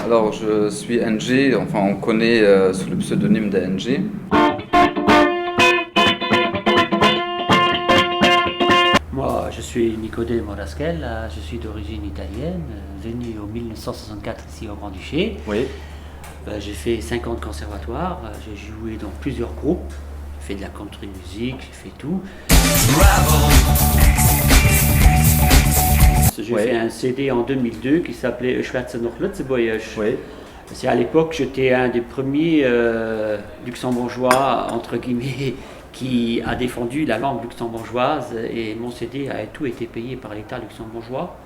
Alors, je suis NG, enfin, on connaît sous le pseudonyme de NG. Moi, je suis Nicodème Morasquel, je suis d'origine italienne, venu en 1964 ici au Grand-Duché. Oui. J'ai fait 5 ans de conservatoire, j'ai joué dans plusieurs groupes, j'ai fait de la country music, j'ai fait tout. J'ai fait un CD en 2002 qui s'appelait Schwarze noch Lützeboysch. Oui. C'est à l'époque, j'étais un des premiers luxembourgeois, entre guillemets, qui a défendu la langue luxembourgeoise et mon CD a tout été payé par l'État luxembourgeois.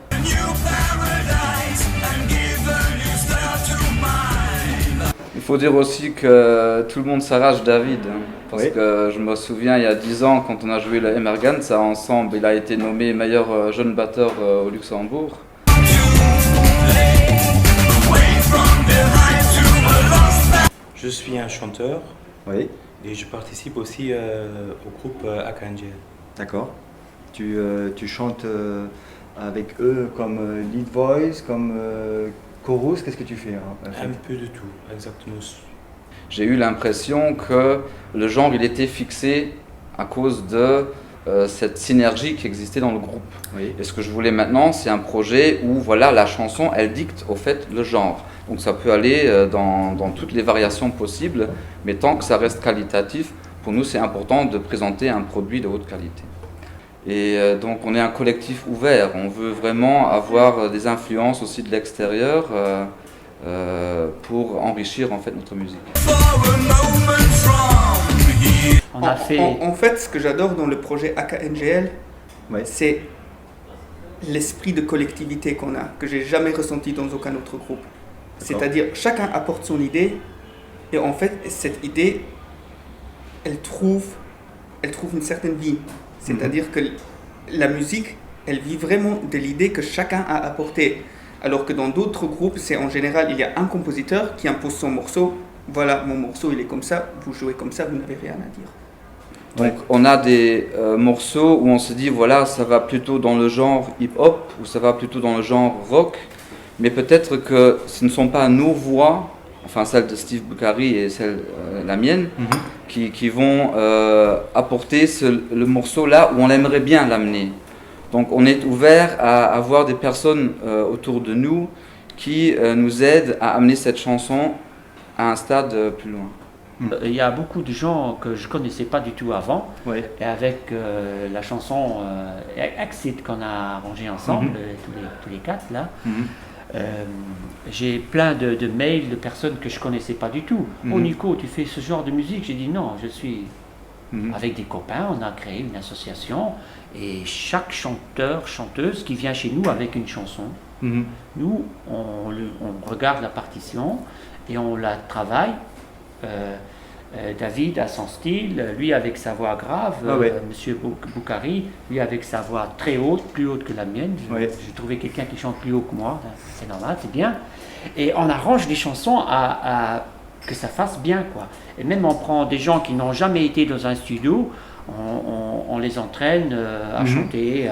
Il faut dire aussi que tout le monde s'arrache David, hein, parce que je me souviens il y a 10 ans quand on a joué le Emergence ensemble, il a été nommé meilleur jeune batteur au Luxembourg. Je suis un chanteur et je participe aussi au groupe AKNGL. D'accord. Tu chantes avec eux comme lead voice, comme chorus, qu'est-ce que tu fais en fait? Un peu de tout, exactement. J'ai eu l'impression que le genre il était fixé à cause de cette synergie qui existait dans le groupe. Oui. Et ce que je voulais maintenant, c'est un projet où voilà, la chanson, elle dicte au fait le genre. Donc ça peut aller dans toutes les variations possibles, mais tant que ça reste qualitatif, pour nous c'est important de présenter un produit de haute qualité. Et donc on est un collectif ouvert, on veut vraiment avoir des influences aussi de l'extérieur pour enrichir en fait notre musique. En fait, ce que j'adore dans le projet AKNGL, c'est l'esprit de collectivité qu'on a, que j'ai jamais ressenti dans aucun autre groupe. C'est-à-dire, chacun apporte son idée, et en fait, cette idée, elle trouve une certaine vie. C'est-à-dire que la musique, elle vit vraiment de l'idée que chacun a apportée. Alors que dans d'autres groupes, c'est en général, il y a un compositeur qui impose son morceau. Voilà, mon morceau, il est comme ça, vous jouez comme ça, vous n'avez rien à dire. Donc on a des morceaux où on se dit, voilà, ça va plutôt dans le genre hip-hop, ou ça va plutôt dans le genre rock, mais peut-être que ce ne sont pas nos voix, enfin celle de Steve Bucari et celle, la mienne, qui vont apporter le morceau là où on aimerait bien l'amener. Donc on est ouvert à avoir des personnes autour de nous qui nous aident à amener cette chanson à un stade plus loin. Il y a beaucoup de gens que je ne connaissais pas du tout avant, et avec la chanson Exit qu'on a arrangée ensemble, tous les quatre là, j'ai plein de mails de personnes que je ne connaissais pas du tout. Oh Nico, tu fais ce genre de musique? J'ai dit non, je suis avec des copains, on a créé une association et chaque chanteur, chanteuse qui vient chez nous avec une chanson, nous on regarde la partition et on la travaille. David a son style, lui avec sa voix grave, Monsieur Bucari, lui avec sa voix très haute, plus haute que la mienne. J'ai trouvé quelqu'un qui chante plus haut que moi, c'est normal, c'est bien. Et on arrange des chansons à que ça fasse bien, quoi. Et même on prend des gens qui n'ont jamais été dans un studio, on les entraîne à chanter.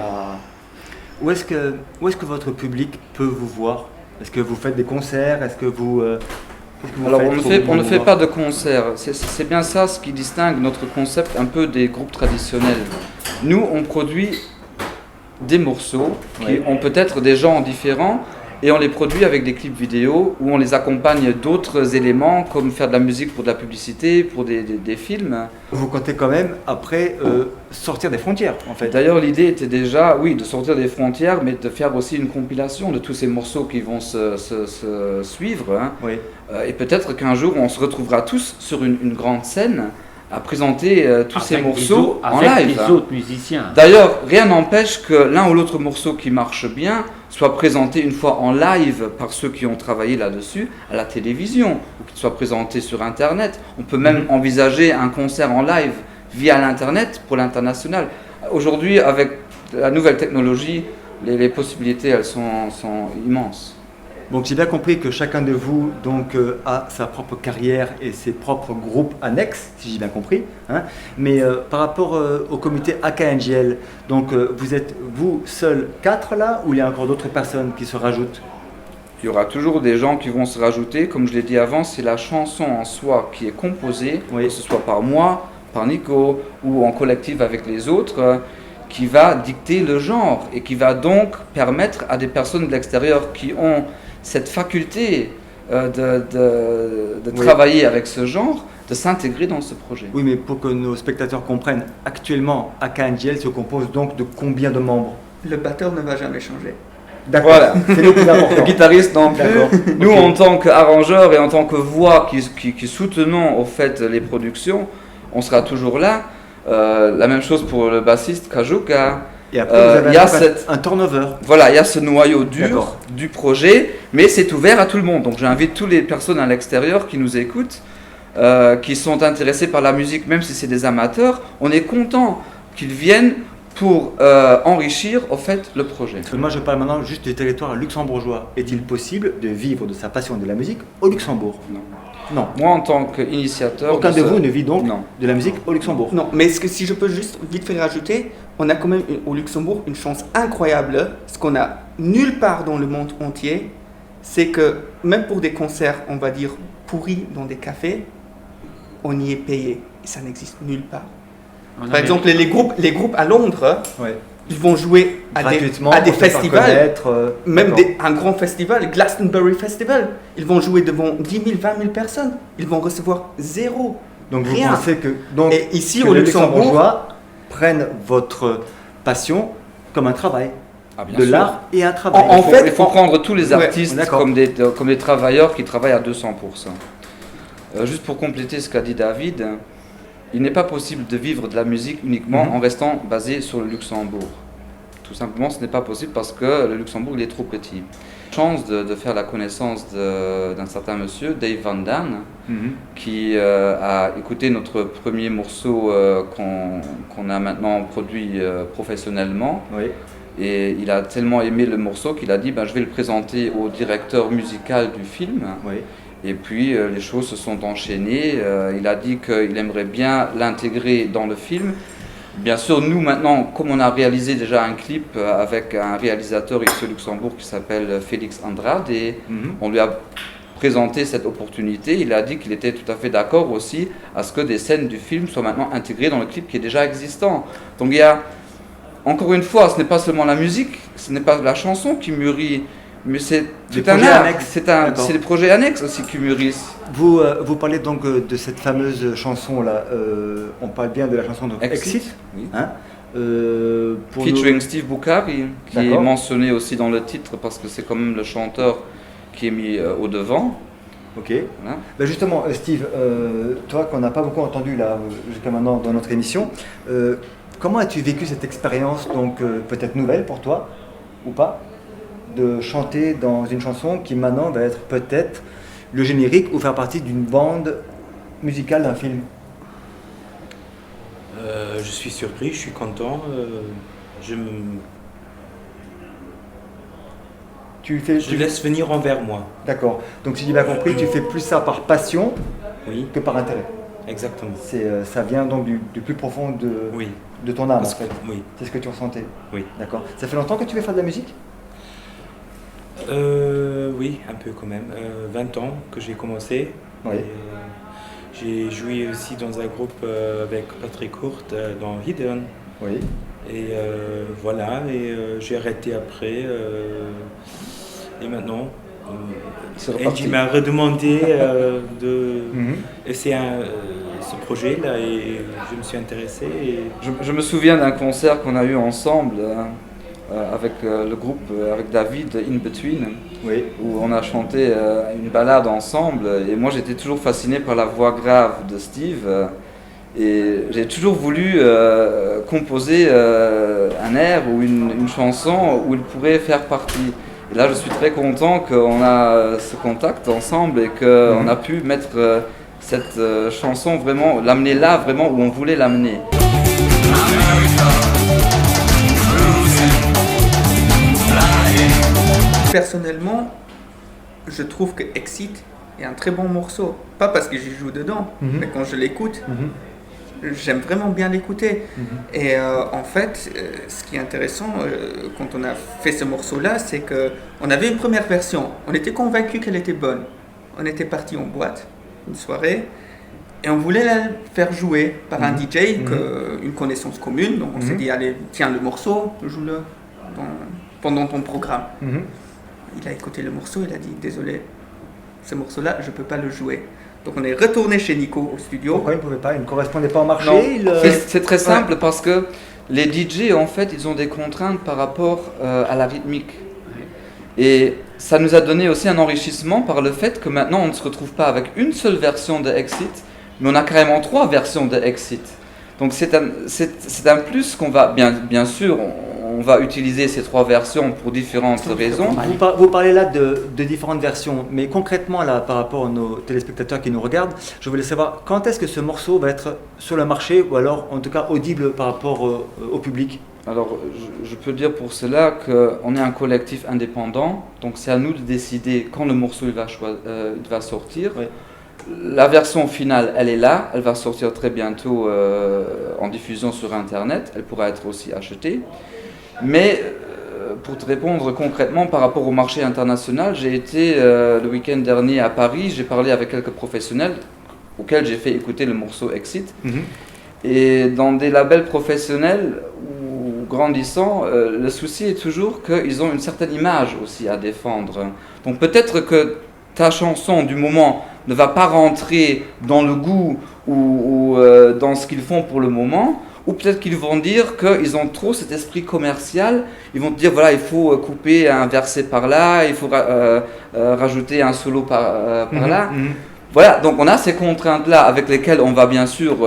Où est-ce que votre public peut vous voir? Est-ce que vous faites des concerts? Est-ce que vous... Alors on ne fait pas de concerts, c'est bien ça ce qui distingue notre concept un peu des groupes traditionnels. Nous on produit des morceaux qui ont peut-être des genres différents et on les produit avec des clips vidéo où on les accompagne d'autres éléments comme faire de la musique pour de la publicité, pour des films. Vous comptez quand même après sortir des frontières en fait. D'ailleurs l'idée était déjà de sortir des frontières mais de faire aussi une compilation de tous ces morceaux qui vont se suivre. Et peut-être qu'un jour on se retrouvera tous sur une grande scène à présenter tous ces morceaux en live. Avec les autres musiciens. D'ailleurs, rien n'empêche que l'un ou l'autre morceau qui marche bien soit présenté une fois en live par ceux qui ont travaillé là-dessus à la télévision, ou qu'il soit présenté sur Internet. On peut même envisager un concert en live via l'Internet pour l'international. Aujourd'hui, avec la nouvelle technologie, les possibilités elles sont immenses. Donc j'ai bien compris que chacun de vous donc, a sa propre carrière et ses propres groupes annexes, si j'ai bien compris. Hein. Mais par rapport au comité AKNGL, donc vous êtes vous seuls 4 là, ou il y a encore d'autres personnes qui se rajoutent? Il y aura toujours des gens qui vont se rajouter. Comme je l'ai dit avant, c'est la chanson en soi qui est composée, que ce soit par moi, par Nico ou en collectif avec les autres, qui va dicter le genre et qui va donc permettre à des personnes de l'extérieur qui ont cette faculté de travailler avec ce genre, de s'intégrer dans ce projet. Oui, mais pour que nos spectateurs comprennent, actuellement, AKNJL se compose donc de combien de membres? Le batteur ne va jamais changer. D'accord, voilà. C'est le plus important. Le guitariste non plus. Nous, en tant qu'arrangeurs et en tant que voix qui soutenons au fait les productions, on sera toujours là. La même chose pour le bassiste Kajuka. Et après, vous avez un turnover. Voilà, il y a ce noyau dur du projet, mais c'est ouvert à tout le monde. Donc j'invite toutes les personnes à l'extérieur qui nous écoutent, qui sont intéressées par la musique, même si c'est des amateurs. On est content qu'ils viennent pour enrichir au fait le projet. Moi je parle maintenant juste du territoire luxembourgeois. Est-il possible de vivre de sa passion de la musique au Luxembourg? Non. Moi en tant qu'initiateur... Aucun de vous ne vit donc de la musique au Luxembourg? Non, mais si je peux juste vite faire rajouter, on a quand même au Luxembourg une chance incroyable. Ce qu'on a nulle part dans le monde entier, c'est que même pour des concerts, on va dire pourris dans des cafés, on y est payé. Et ça n'existe nulle part. Par exemple, les groupes à Londres, ils vont jouer à des festivals, même un grand festival, Glastonbury Festival. Ils vont jouer devant 10 000, 20 000 personnes. Ils vont recevoir zéro. Donc rien. Vous pensez que, et ici, que au les Luxembourg, Luxembourgeois prennent votre passion comme un travail, de l'art et un travail. Il faut prendre tous les artistes comme des travailleurs qui travaillent à 200%. Juste pour compléter ce qu'a dit David, il n'est pas possible de vivre de la musique uniquement en restant basé sur le Luxembourg. Tout simplement, ce n'est pas possible parce que le Luxembourg il est trop petit. Chance de faire la connaissance d'un certain monsieur, Dave Van Damme, qui a écouté notre premier morceau qu'on a maintenant produit professionnellement. Et il a tellement aimé le morceau qu'il a dit je vais le présenter au directeur musical du film. Et puis les choses se sont enchaînées. Il a dit qu'il aimerait bien l'intégrer dans le film. Bien sûr, nous maintenant, comme on a réalisé déjà un clip avec un réalisateur ici au Luxembourg qui s'appelle Félix Andrade, et on lui a présenté cette opportunité, il a dit qu'il était tout à fait d'accord aussi à ce que des scènes du film soient maintenant intégrées dans le clip qui est déjà existant. Donc il y a, encore une fois, ce n'est pas seulement la musique, ce n'est pas la chanson qui mûrit, mais c'est tout un art, c'est les projets annexes aussi qui mûrissent. Vous parlez donc de cette fameuse chanson-là, on parle bien de la chanson de Exit, featuring Steve Boukari, qui est mentionné aussi dans le titre parce que c'est quand même le chanteur qui est mis au devant. Ok. Voilà. Justement, Steve, toi qu'on n'a pas beaucoup entendu là jusqu'à maintenant dans notre émission, comment as-tu vécu cette expérience, donc peut-être nouvelle pour toi ou pas, de chanter dans une chanson qui maintenant va être peut-être le générique ou faire partie d'une bande musicale d'un film? Je suis surpris, je suis content. Je laisse venir envers moi. D'accord. Donc si j'ai bien compris, tu fais plus ça par passion que par intérêt. Exactement. Ça vient donc du plus profond de ton âme en fait. Oui. C'est ce que tu ressentais. Oui. D'accord. Ça fait longtemps que tu veux faire de la musique? Oui, un peu quand même. 20 ans que j'ai commencé. J'ai joué aussi dans un groupe avec Patrick Court dans Hidden. Oui. Et voilà, et j'ai arrêté après. Et maintenant, Angie m'a redemandé de essayer ce projet-là et je me suis intéressé. Et... Je me souviens d'un concert qu'on a eu ensemble. Avec le groupe, avec David, In Between, où on a chanté une ballade ensemble. Et moi, j'étais toujours fasciné par la voix grave de Steve. Et j'ai toujours voulu composer un air ou une chanson où il pourrait faire partie. Et là, je suis très content qu'on a ce contact ensemble et qu'on a pu mettre cette chanson vraiment, l'amener là vraiment où on voulait l'amener. Personnellement, je trouve que Exit est un très bon morceau. Pas parce que j'y joue dedans, mais quand je l'écoute, j'aime vraiment bien l'écouter. Et en fait, ce qui est intéressant quand on a fait ce morceau-là, c'est qu'on avait une première version. On était convaincus qu'elle était bonne. On était parti en boîte, une soirée, et on voulait la faire jouer par un DJ, une connaissance commune. Donc on s'est dit, allez, tiens le morceau, joue-le pendant ton programme. Il a écouté le morceau, il a dit, désolé, ce morceau-là, je ne peux pas le jouer. Donc on est retourné chez Nico au studio. Pourquoi il ne pouvait pas? Il ne correspondait pas au marché? C'est très simple parce que les DJ, en fait, ils ont des contraintes par rapport à la rythmique. Et ça nous a donné aussi un enrichissement par le fait que maintenant on ne se retrouve pas avec une seule version de Exit, mais on a carrément 3 versions de Exit. Donc c'est un plus qu'on va, bien sûr, on va utiliser ces 3 versions pour différentes raisons. Vous parlez là de différentes versions, mais concrètement là, par rapport à nos téléspectateurs qui nous regardent, je voulais savoir quand est-ce que ce morceau va être sur le marché ou alors en tout cas audible par rapport au public? Alors je peux dire pour cela qu'on est un collectif indépendant, donc c'est à nous de décider quand le morceau il va sortir. Oui. La version finale, elle est là, elle va sortir très bientôt en diffusion sur Internet, elle pourra être aussi achetée. Mais pour te répondre concrètement par rapport au marché international, j'ai été le week-end dernier à Paris, j'ai parlé avec quelques professionnels auxquels j'ai fait écouter le morceau Exit. Et dans des labels professionnels ou grandissants, le souci est toujours qu'ils ont une certaine image aussi à défendre. Donc peut-être que ta chanson du moment ne va pas rentrer dans le goût ou dans ce qu'ils font pour le moment, ou peut-être qu'ils vont dire qu'ils ont trop cet esprit commercial, ils vont te dire voilà il faut couper un verset par là, il faut rajouter un solo par là. Voilà, donc on a ces contraintes-là avec lesquelles on va bien sûr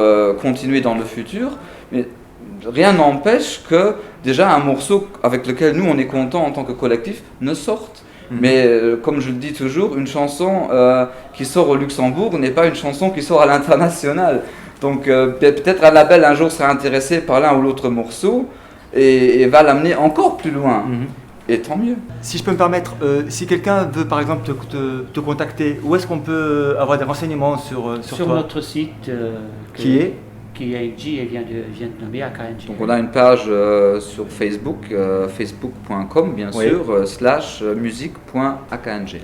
continuer dans le futur, mais rien n'empêche que déjà un morceau avec lequel nous on est content en tant que collectif ne sorte. Mais comme je le dis toujours, une chanson qui sort au Luxembourg n'est pas une chanson qui sort à l'international. Donc peut-être un label un jour sera intéressé par l'un ou l'autre morceau et va l'amener encore plus loin. Et tant mieux. Si je peux me permettre, si quelqu'un veut par exemple te contacter, où est-ce qu'on peut avoir des renseignements sur toi? Notre site qui est KNG vient de nommer AKNG. Donc on a une page sur Facebook, facebook.com bien sûr, /musique.akngl.